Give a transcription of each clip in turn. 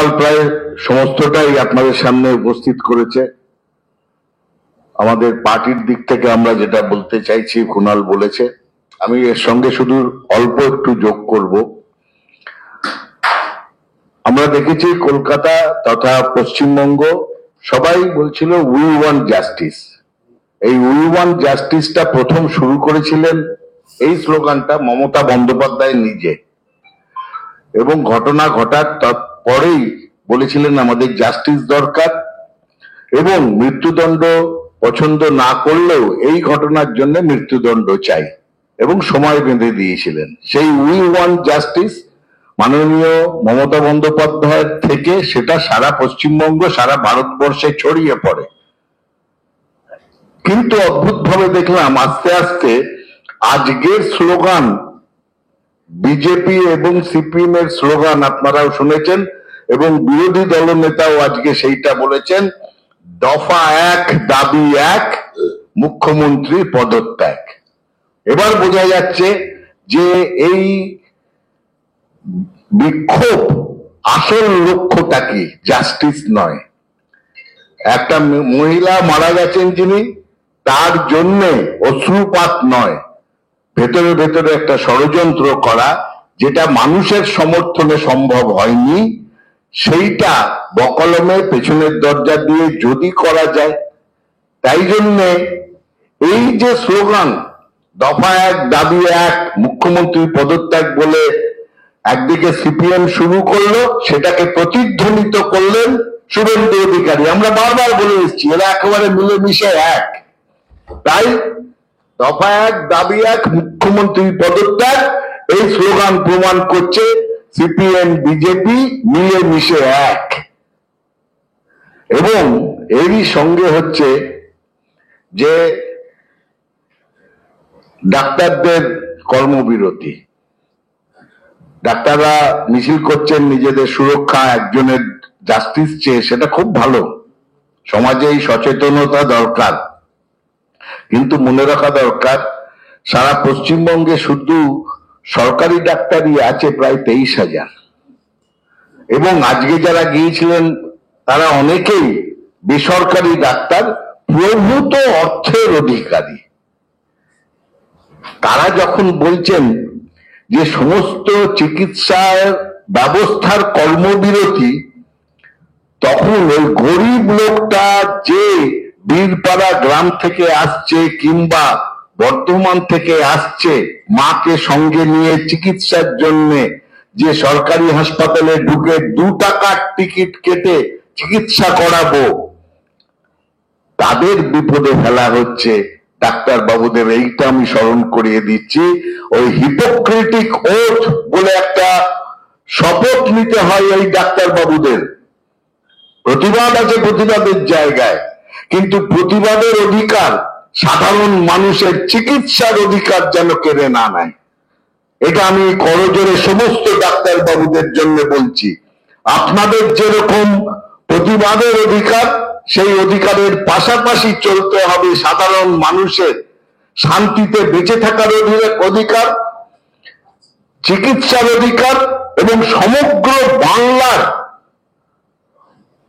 কুণাল প্রায় সমস্তটাই আপনাদের সামনে উপস্থিত করেছে। আমাদের পার্টির দিক থেকে আমরা যেটা বলতে চাইছি কুণাল বলেছে, আমি এর সঙ্গে শুধু অল্প একটু যোগ করব। আমরা দেখেছি কলকাতা তথা পশ্চিমবঙ্গ সবাই বলছিল উই ওয়ান্ট জাস্টিস। এই উই ওয়ান্ট জাস্টিসটা প্রথম শুরু করেছিলেন এই স্লোগানটা মমতা বন্দ্যোপাধ্যায় নিজে, এবং ঘটনা ঘটার পরেই বলেছিলেন আমাদের জাস্টিস দরকার, এবং মৃত্যুদণ্ড পছন্দ না করলেও এই ঘটনার জন্য মৃত্যুদণ্ড চাই, এবং সময় বেঁধে দিয়েছিলেন। সেই উই ওয়ান্ট জাস্টিস মাননীয় মমতা বন্দ্যোপাধ্যায়ের থেকে সেটা সারা পশ্চিমবঙ্গ সারা ভারতবর্ষে ছড়িয়ে পড়ে। কিন্তু অদ্ভুতভাবে দেখলাম আস্তে আস্তে আজকের স্লোগান বিজেপি এবং সিপিএম এর স্লোগান আপনারাও শুনেছেন, এবং বিরোধী দলনেতাও আজকে সেইটা বলেছেন, দফা এক দাবি এক, মুখ্যমন্ত্রী পদত্যাগ। এবার বোঝা যাচ্ছে যে এই বিক্ষোভ আসল লক্ষ্যটা কি, জাস্টিস নয়। একটা মহিলা মারা গেছেন যিনি, তার জন্যে অশ্রুপাত নয়, ভেতরে ভেতরে একটা ষড়যন্ত্র করা, যেটা মানুষের সমর্থনে সম্ভব হয়নি, সেইটা বকলমে পেছনের দরজা দিয়ে যদি করা যায়। তাই জন্যে এই যে স্লোগান দফা এক দাবি এক, মুখ্যমন্ত্রী পদত্যাগ বলে একদিকে সিপিএম শুরু করলো, সেটাকে প্রতিধ্বনিত করলেন শুভেন্দু অধিকারী। আমরা বারবার বলে এসেছি এরা একেবারে মিলেমিশে এক। তাই দফা এক দাবি এক, মুখ্যমন্ত্রী পদত্যাগ, এই স্লোগান প্রমাণ করছে সিপিএম বিজেপি মিলেমিশে এক। এবং এরই সঙ্গে হচ্ছে যে ডাক্তারদের কর্মবিরতি, ডাক্তাররা মিছিল করছেন নিজেদের সুরক্ষা, একজনের জাস্টিস চেয়ে, সেটা খুব ভালো, সমাজে এই সচেতনতা দরকার। কিন্তু মনে রাখা দরকার সারা পশ্চিমবঙ্গে শুধু সরকারি ডাক্তারই আছে প্রায় 23,000, এবং আজকে যারা গিয়েছিলেন তারা অনেকেই বেসরকারি ডাক্তার, প্রভূত অর্থের অধিকারী। তারা যখন বলছেন যে সমস্ত চিকিৎসার ব্যবস্থার কর্মবিরতি, তখন ওই গরিব লোকটা যে বীরপাড়া গ্রাম থেকে আসছে কিংবা বর্ধমান থেকে আসছে মাকে সঙ্গে নিয়ে চিকিৎসার জন্য, যে সরকারি হাসপাতালে ঢুকে 2 টাকার টিকিট কেটে চিকিৎসা করাবো, তাদের বিপদে ফেলা হচ্ছে ডাক্তার বাবুদের। এইটা আমি স্মরণ করিয়ে দিচ্ছি, ওই হিপোক্রেটিক ওথ বলে একটা শপথ নিতে হয় এই ডাক্তার বাবুদের। প্রতিবাদ আছে প্রতিবাদের জায়গায়, কিন্তু প্রতিবাদের অধিকার সাধারণ মানুষের চিকিৎসার অধিকার যেন কেড়ে না নেয়। এটা আমি করজোরে সমস্ত ডাক্তার বাবুদের জন্য বলছি। আপনাদের যেরকম প্রতিবাদের অধিকার, সেই অধিকারের পাশাপাশি চলতে হবে সাধারণ মানুষের শান্তিতে বেঁচে থাকার অধিকার, চিকিৎসার অধিকার, এবং সমগ্র বাংলার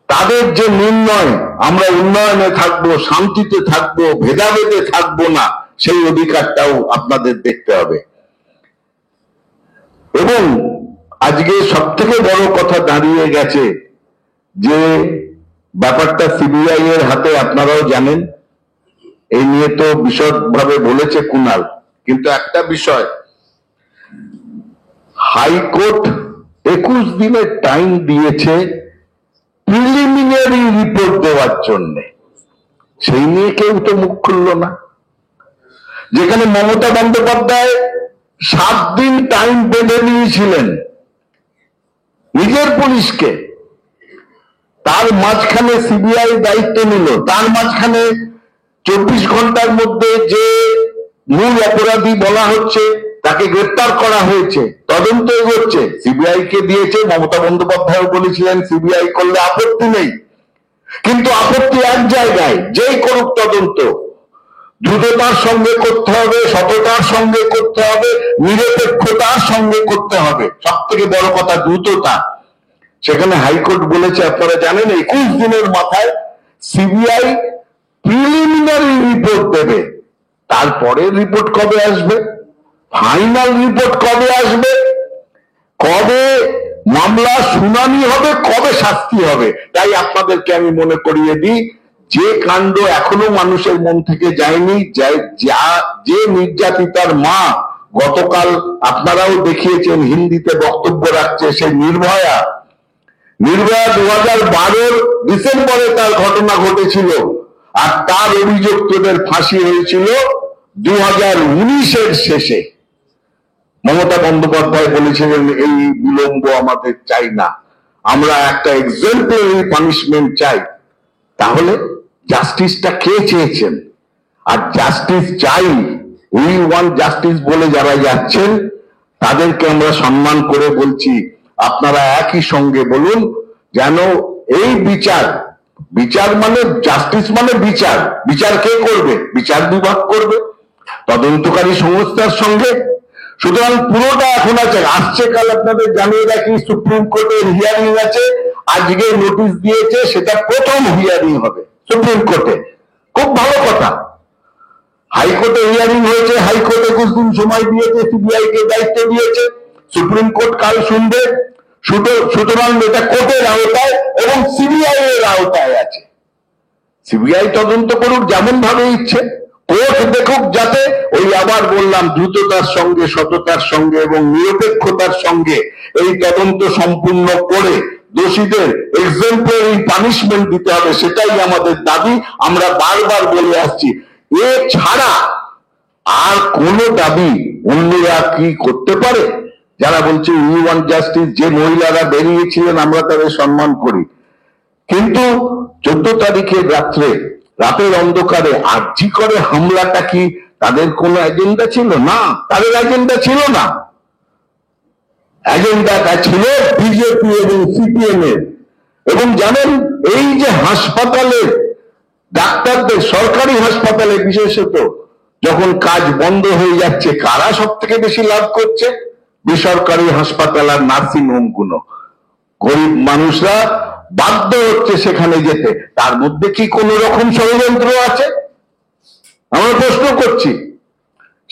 তাদের যে নির্ণয় আমরা উন্নয়নে থাকবো, শান্তিতে থাকবো, ভেদাভেদে থাকবো না, সেই অধিকারটাও আপনাদের দেখতে হবে। এবং আজকে সব থেকে বড় কথা দাঁড়িয়ে গেছে যে ব্যাপারটা সিবিআই এর হাতে, আপনারাও জানেন। এই নিয়ে তো বিশদভাবে বলেছে কুণাল, কিন্তু একটা বিষয়, হাইকোর্ট 21 দিনের টাইম দিয়েছে প্রিলিমিনারি রিপোর্ট দেওয়ার জন্য, সেই নিয়ে কেউ তো মুখ খুলল না। যেখানে মমতা বন্দ্যোপাধ্যায় 7 দিন টাইম বেঁধে নিয়েছিলেন নিজের পুলিশকে, তার মাঝখানে সিবিআই দায়িত্ব নিল, তার মাঝখানে 24 ঘন্টার মধ্যে যে মূল অপরাধী বলা হচ্ছে তাকে গ্রেপ্তার করা হয়েছে, তদন্ত এগোচ্ছে, সিবিআই কে দিয়েছে। মমতা বন্দ্যোপাধ্যায় বলেছিলেন সিবিআই করলে আপত্তি নেই, কিন্তু আপত্তি এক জায়গায়, যেই করুক তদন্ত দ্রুততার সঙ্গে করতে হবে, সততার সঙ্গে করতে হবে, নিরপেক্ষতার সঙ্গে করতে হবে। সব থেকে বড় কথা দ্রুততা। সেখানে হাইকোর্ট বলেছে, আপনারা জানেন, 21 দিনের মাথায় সিবিআই প্রিলিমিনারি রিপোর্ট দেবে। তারপরে রিপোর্ট কবে আসবে, ফাইনাল রিপোর্ট কবে আসবে, কবে মামলা শুনানি হবে, কবে শাস্তি হবে। তাই আপনাদেরকে আমি মনে করিয়ে দিই, যে কাণ্ড এখনো মানুষের মন থেকে যায়নি, যে নির্যাতিতার মা গতকাল আপনারাও দেখিয়েছেন হিন্দিতে বক্তব্য রাখছে, সেই নির্ভয়া 2012 ডিসেম্বরে তার ঘটনা ঘটেছিল, আর তার অভিযুক্তদের ফাঁসি হয়েছিল 2019-এর শেষে। মমতা বন্দ্যোপাধ্যায় বলেছিলেন এই বিলম্ব আমাদের চাই না, আমরা একটা এক্সাম্পলারি পানিশমেন্ট চাই। তাহলে জাস্টিসটা কে চেয়েছেন? আর জাস্টিস চাই, উই ওয়ান্ট জাস্টিস বলে যারা যাচ্ছেন তাদেরকে আমরা সম্মান করে বলছি, আপনারা একই সঙ্গে বলুন যেন এই বিচার, বিচার মানে জাস্টিস মানে বিচার, বিচার কে করবে? বিচার বিভাগ করবে তদন্তকারী সংস্থার সঙ্গে। সুতরাং পুরোটা এখন আসছে কাল আপনাদের জানিয়ে রাখি, সুপ্রিম কোর্টের হিয়ারিং আছে, আজকে নোটিশ দিয়েছে, সেটা প্রথম হিয়ারিং হবে সুপ্রিম কোর্টে। খুব ভালো কথা, হাইকোর্টে হিয়ারিং হয়েছে, হাইকোর্টে 21 দিন সময় দিয়েছে, সিবিআই কে দায়িত্ব দিয়েছে, সুপ্রিম কোর্ট কাল শুনবে। সুতরাং এটা কোর্টের আওতায় এবং সিবিআই এর আওতায় আছে। সিবিআই তদন্ত করুক যেমন ভাবে ইচ্ছে, কোর্ট দেখুক, যাতে ওই আবার বললাম দ্রুততার সঙ্গে, সততার সঙ্গে এবং নিরপেক্ষতার সঙ্গে এই তদন্ত সম্পূর্ণ করে দোষীদের এক্সাম্পলারি পানিশমেন্ট দিতে হবে, সেটাই আমাদের দাবি। আমরা বারবার বলে আসছি, এ ছাড়া আর কোন দাবি অন্যরা কি করতে পারে? যারা বলছে উই ওয়ান্ট জাস্টিস, যে মহিলারা বেরিয়েছিলেন আমরা তাদের সম্মান করি, কিন্তু 14 তারিখের রাতের অন্ধকারে আর্জি করে হামলাটা কি তাদের কোনো এজেন্ডা ছিল? না, তাদের এজেন্ডা ছিল না। এজেন্ডাটা ছিল বিজেপি এবং সিপিএম এর। এবং জানেন, এই যে হাসপাতালের ডাক্তারদের, সরকারি হাসপাতালে বিশেষত যখন কাজ বন্ধ হয়ে যাচ্ছে, কারা সব থেকে বেশি লাভ করছে? বেসরকারি হাসপাতাল আর নার্সিং হোম গুলো। গরিব মানুষরা বাধ্য হচ্ছে সেখানে যেতে। তার মধ্যে কি কোন রকম ষড়যন্ত্র আছে? আমরা প্রশ্ন করছি।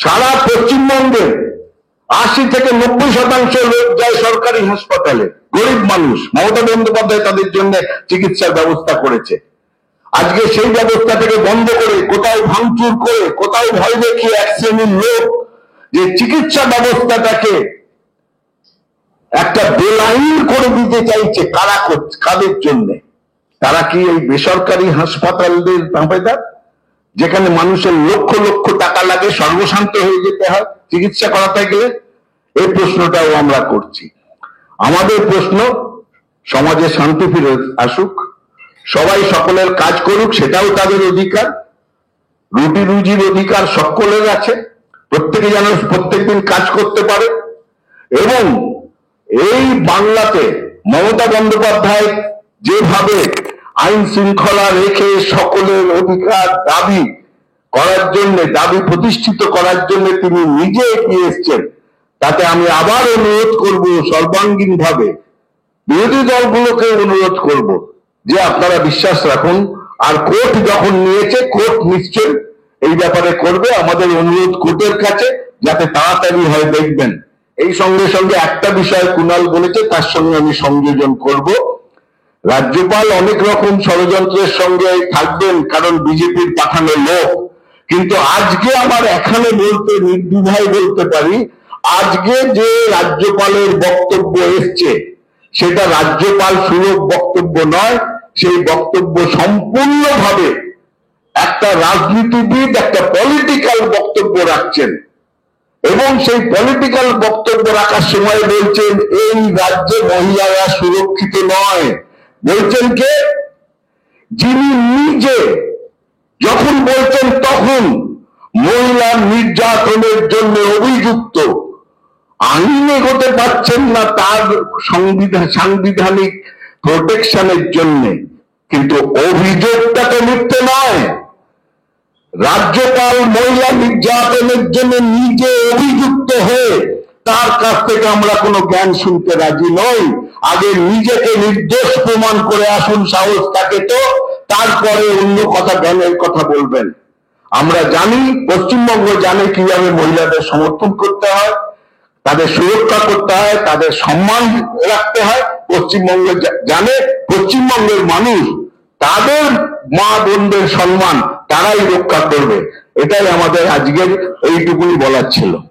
সারা পশ্চিমবঙ্গে 80 থেকে 90% লোক যায় সরকারি হাসপাতালে, গরিব মানুষ। মমতা বন্দ্যোপাধ্যায় তাদের জন্য চিকিৎসার ব্যবস্থা করেছে। আজকে সেই ব্যবস্থাটাকে বন্ধ করে, কোথাও ভাঙচুর করে, কোথাও ভয় দেখিয়ে এক শ্রেণীর লোক যে চিকিৎসা ব্যবস্থাটাকে একটা বেলাইন করে দিতে চাইছে, কাদের জন্য? তারা কি এই বেসরকারি হাসপাতালদের তাঁবেদার, যেখানে মানুষের লক্ষ লক্ষ টাকা লাগে, সর্বশান্ত হয়ে যেতে হয় চিকিৎসা করাতে গেলে? এই প্রশ্নটাও আমরা করছি। আমাদের প্রশ্ন, সমাজে শান্তি ফিরে আসুক, সবাই সকলের কাজ করুক, সেটাও তাদের অধিকার। রুটি রুজির অধিকার সকলের আছে, প্রত্যেকে যেন প্রত্যেকদিন কাজ করতে পারে। এবং এই বাংলাতে মমতা বন্দ্যোপাধ্যায় যেভাবে আইন শৃঙ্খলা রেখে সকলের অধিকার দাবি করার জন্য, দাবি প্রতিষ্ঠিত করার জন্য তিনি নিজে এগিয়ে এসছেন, তাতে আমি আবার অনুরোধ করব, সর্বাঙ্গীন ভাবে বিরোধী দলগুলোকে অনুরোধ করব যে আপনারা বিশ্বাস রাখুন। আর কোর্ট যখন নিয়েছে, কোর্ট নিশ্চয় এই ব্যাপারে করবে। আমাদের অনুরোধ কোর্টের কাছে যাতে তাড়াতাড়ি হয় দেখবেন। এই সঙ্গে সঙ্গে একটা বিষয় কুণাল বলেছে, তার সঙ্গে আমি সংযোজন করব। রাজ্যপাল অনেক রকম ষড়যন্ত্রের সঙ্গে থাকবেন, কারণ বিজেপির পাঠানো লোক। কিন্তু আজকে আমার এখানে বলতে নির্দ্বিধায় বলতে পারি, আজকে যে রাজ্যপালের বক্তব্য এসছে সেটা রাজ্যপাল সুলভ বক্তব্য নয়। সেই বক্তব্য সম্পূর্ণভাবে একটা রাজনীতিবিদ, একটা পলিটিক্যাল বক্তব্য রাখছেন। এবং সেই পলিটিক্যাল বক্তব্য রাখার সময় বলছেন এই রাজ্যে মহিলারা সুরক্ষিত নয়। বলছেন কে? যিনি নিজে যখন বলছেন তখন মহিলা নির্যাতনের জন্য অভিযুক্ত, আইন এগোতে পারছেন না তার সাংবিধানিক প্রোটেকশনের জন্য, কিন্তু অভিযোগটা তো মিথ্যে নয়। রাজ্যপাল মহিলা নির্যাতনের জন্য নিজে অভিযুক্ত হয়ে তার কাছ থেকে আমরা কোনো জ্ঞান শুনতে রাজি নই। আগে নিজেকে নির্দোষ প্রমাণ করে আসুন, সাহস থাকে তো, তারপরে অন্য কথা জ্ঞানের কথা বলবেন। আমরা জানি, পশ্চিমবঙ্গ জানে কিভাবে মহিলাদের সমর্থন করতে হয়, তাদের সুরক্ষা করতে হয়, তাদের সম্মান রাখতে হয়। পশ্চিমবঙ্গ জানে, পশ্চিমবঙ্গের মানুষ তাদের মা বোনদের সম্মান তারাই রক্ষা করবে। এটাই আমাদের আজকের এইটুকুনি বলার ছিল।